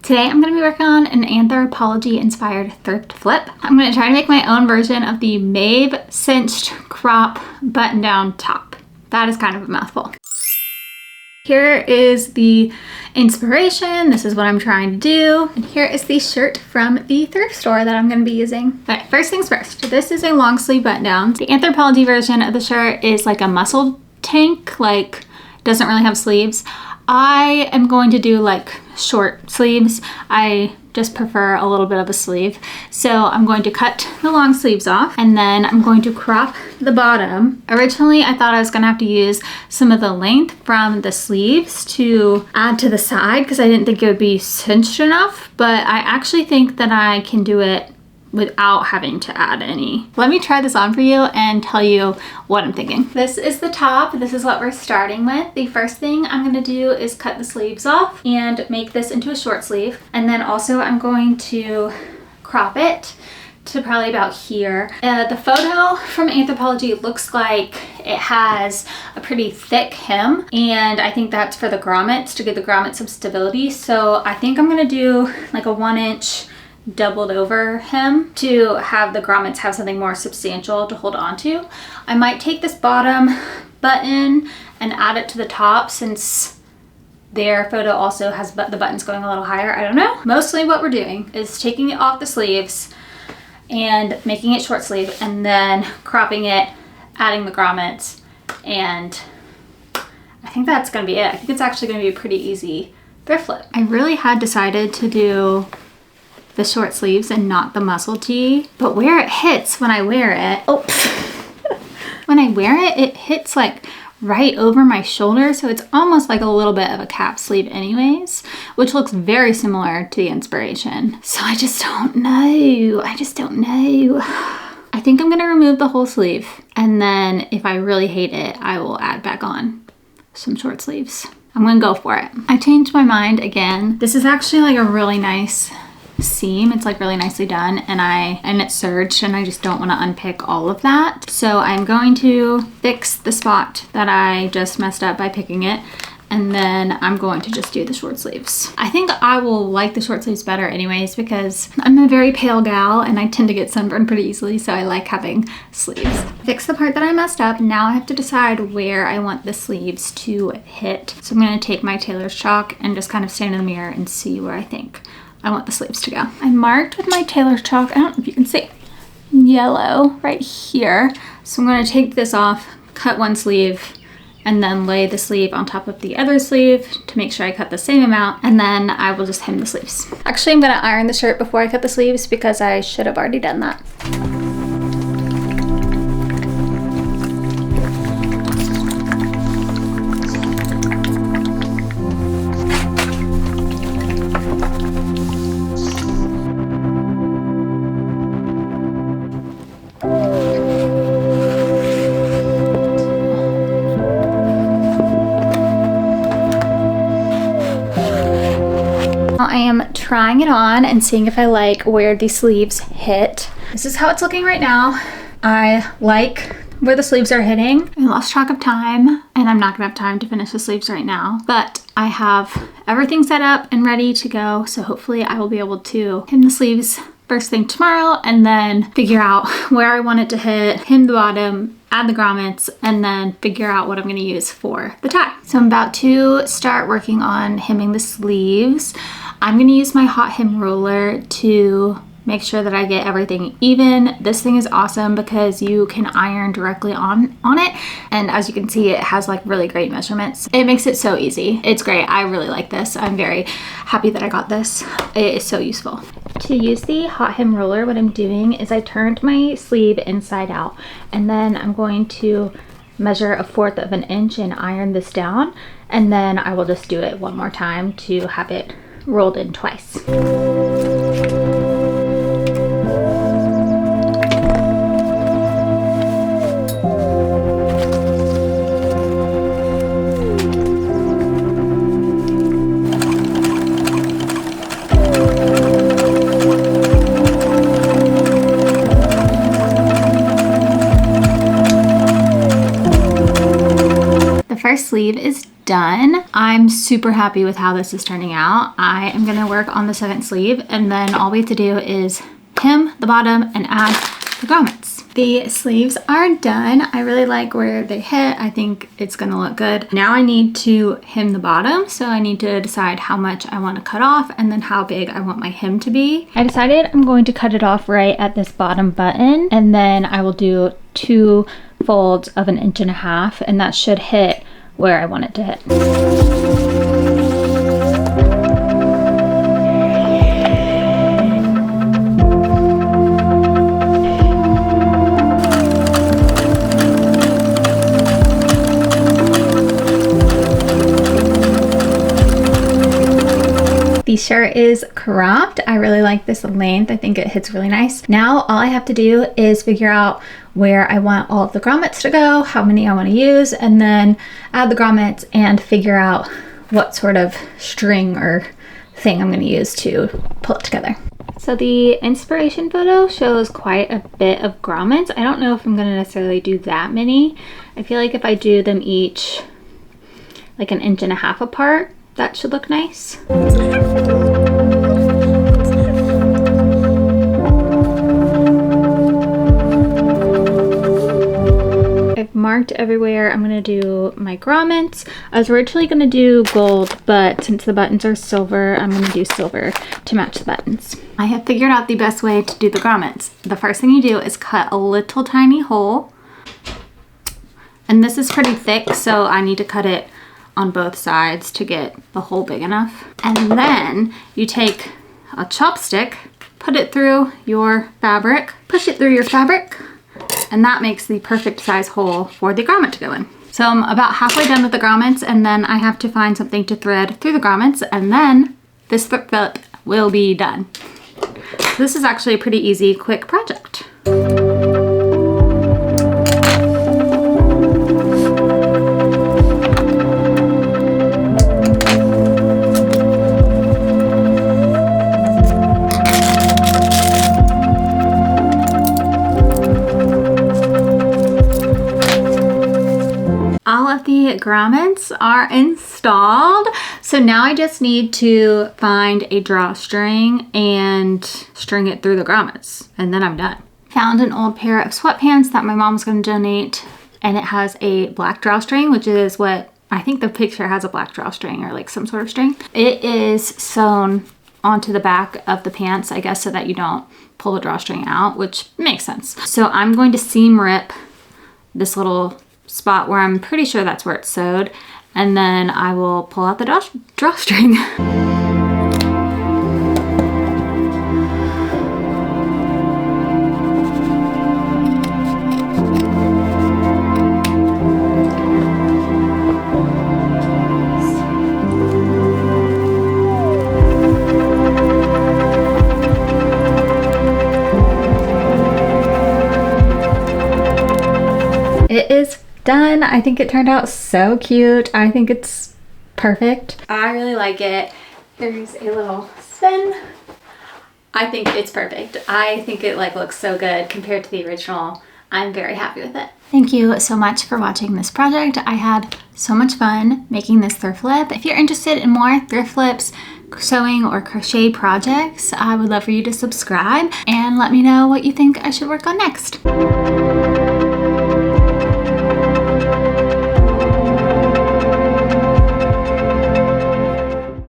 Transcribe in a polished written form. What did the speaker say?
Today I'm going to be working on an Anthropology inspired thrift flip. I'm going to try to make my own version of the Maeve Cinched Crop Buttondown top. That is kind of a mouthful. Here is the inspiration. This is what I'm trying to do. And here is the shirt from the thrift store that I'm going to be using. All right, first things first. This is a long sleeve button down. The Anthropology version of the shirt is like a muscle tank, like doesn't really have sleeves. I am going to do like short sleeves. I just prefer a little bit of a sleeve. So I'm going to cut the long sleeves off and then I'm going to crop the bottom. Originally, I thought I was gonna have to use some of the length from the sleeves to add to the side because I didn't think it would be cinched enough, but I actually think that I can do it without having to add any. Let me try this on for you and tell you what I'm thinking. This is the top. This is what we're starting with. The first thing I'm gonna do is cut the sleeves off and make this into a short sleeve. And then also I'm going to crop it to probably about here. The photo from Anthropology looks like it has a pretty thick hem, and I think that's for the grommets, to give the grommets some stability. So I think I'm gonna do like a 1-inch doubled over hem to have the grommets have something more substantial to hold on to. I might take this bottom button and add it to the top since their photo also has the buttons going a little higher. I don't know. Mostly what we're doing is taking it off the sleeves and making it short sleeve and then cropping it, adding the grommets, and I think that's gonna be it. I think it's actually gonna be a pretty easy thrift flip. I really had decided to do the short sleeves and not the muscle tee, but where it hits when I wear it, when I wear it, it hits like right over my shoulder, so it's almost like a little bit of a cap sleeve anyways, which looks very similar to the inspiration. So I just don't know. I think I'm gonna remove the whole sleeve, and then if I really hate it, I will add back on some short sleeves. I'm gonna go for it. I changed my mind again. This is actually like a really nice seam. It's like really nicely done, and it's serged, and I just don't want to unpick all of that. So I'm going to fix the spot that I just messed up by picking it, and then I'm going to just do the short sleeves. I think I will like the short sleeves better anyways because I'm a very pale gal and I tend to get sunburned pretty easily, so I like having sleeves. Fix the part that I messed up. Now I have to decide where I want the sleeves to hit. So I'm going to take my tailor's chalk and just kind of stand in the mirror and see where I think I want the sleeves to go. I marked with my tailor's chalk, I don't know if you can see, yellow right here. So I'm gonna take this off, cut one sleeve, and then lay the sleeve on top of the other sleeve to make sure I cut the same amount, and then I will just hem the sleeves. Actually, I'm gonna iron the shirt before I cut the sleeves because I should have already done that. I am trying it on and seeing if I like where the sleeves hit. This is how it's looking right now. I like where the sleeves are hitting. I lost track of time and I'm not gonna have time to finish the sleeves right now, but I have everything set up and ready to go. So hopefully I will be able to hem the sleeves first thing tomorrow and then figure out where I want it to hit, hem the bottom, add the grommets, and then figure out what I'm gonna use for the tie. So I'm about to start working on hemming the sleeves. I'm gonna use my hot hem roller to make sure that I get everything even. This thing is awesome because you can iron directly on it. And as you can see, it has like really great measurements. It makes it so easy. It's great. I really like this. I'm very happy that I got this. It is so useful. To use the hot hem roller, what I'm doing is I turned my sleeve inside out, and then I'm going to measure 1/4 of an inch and iron this down. And then I will just do it one more time to have it rolled in twice. The first sleeve is done. I'm super happy with how this is turning out. I am gonna work on the second sleeve, and then all we have to do is hem the bottom and add the grommets. The sleeves are done. I really like where they hit. I think it's gonna look good. Now I need to hem the bottom, so I need to decide how much I want to cut off and then how big I want my hem to be. I decided I'm going to cut it off right at this bottom button, and then I will do 2 folds of 1.5 inches, and that should hit where I want it to hit. The shirt is cropped. I really like this length. I think it hits really nice. Now all I have to do is figure out where I want all of the grommets to go, how many I want to use, and then add the grommets and figure out what sort of string or thing I'm going to use to pull it together. So the inspiration photo shows quite a bit of grommets. I don't know if I'm going to necessarily do that many. I feel like if I do them each like 1.5 inches apart, that should look nice. I've marked everywhere I'm gonna do my grommets. I was originally gonna do gold, but since the buttons are silver, I'm gonna do silver to match the buttons. I have figured out the best way to do the grommets. The first thing you do is cut a little tiny hole. And this is pretty thick, so I need to cut it on both sides to get the hole big enough. And then you take a chopstick, put it through your fabric, push it through your fabric, and that makes the perfect size hole for the grommet to go in. So I'm about halfway done with the grommets, and then I have to find something to thread through the grommets, and then this thrift flip will be done. So this is actually a pretty easy, quick project. All of the grommets are installed. So now I just need to find a drawstring and string it through the grommets, and then I'm done. Found an old pair of sweatpants that my mom was going to donate, and it has a black drawstring, which is what I think the picture has, a black drawstring or like some sort of string. It is sewn onto the back of the pants, I guess, so that you don't pull the drawstring out, which makes sense. So I'm going to seam rip this little spot where I'm pretty sure that's where it's sewed, and then I will pull out the drawstring. It is done. I think it turned out so cute. I think it's perfect. I really like it. There's a little spin. I think it's perfect. I think it like looks so good compared to the original. I'm very happy with it. Thank you so much for watching this project. I had so much fun making this thrift flip. If you're interested in more thrift flips, sewing or crochet projects, I would love for you to subscribe and let me know what you think I should work on next.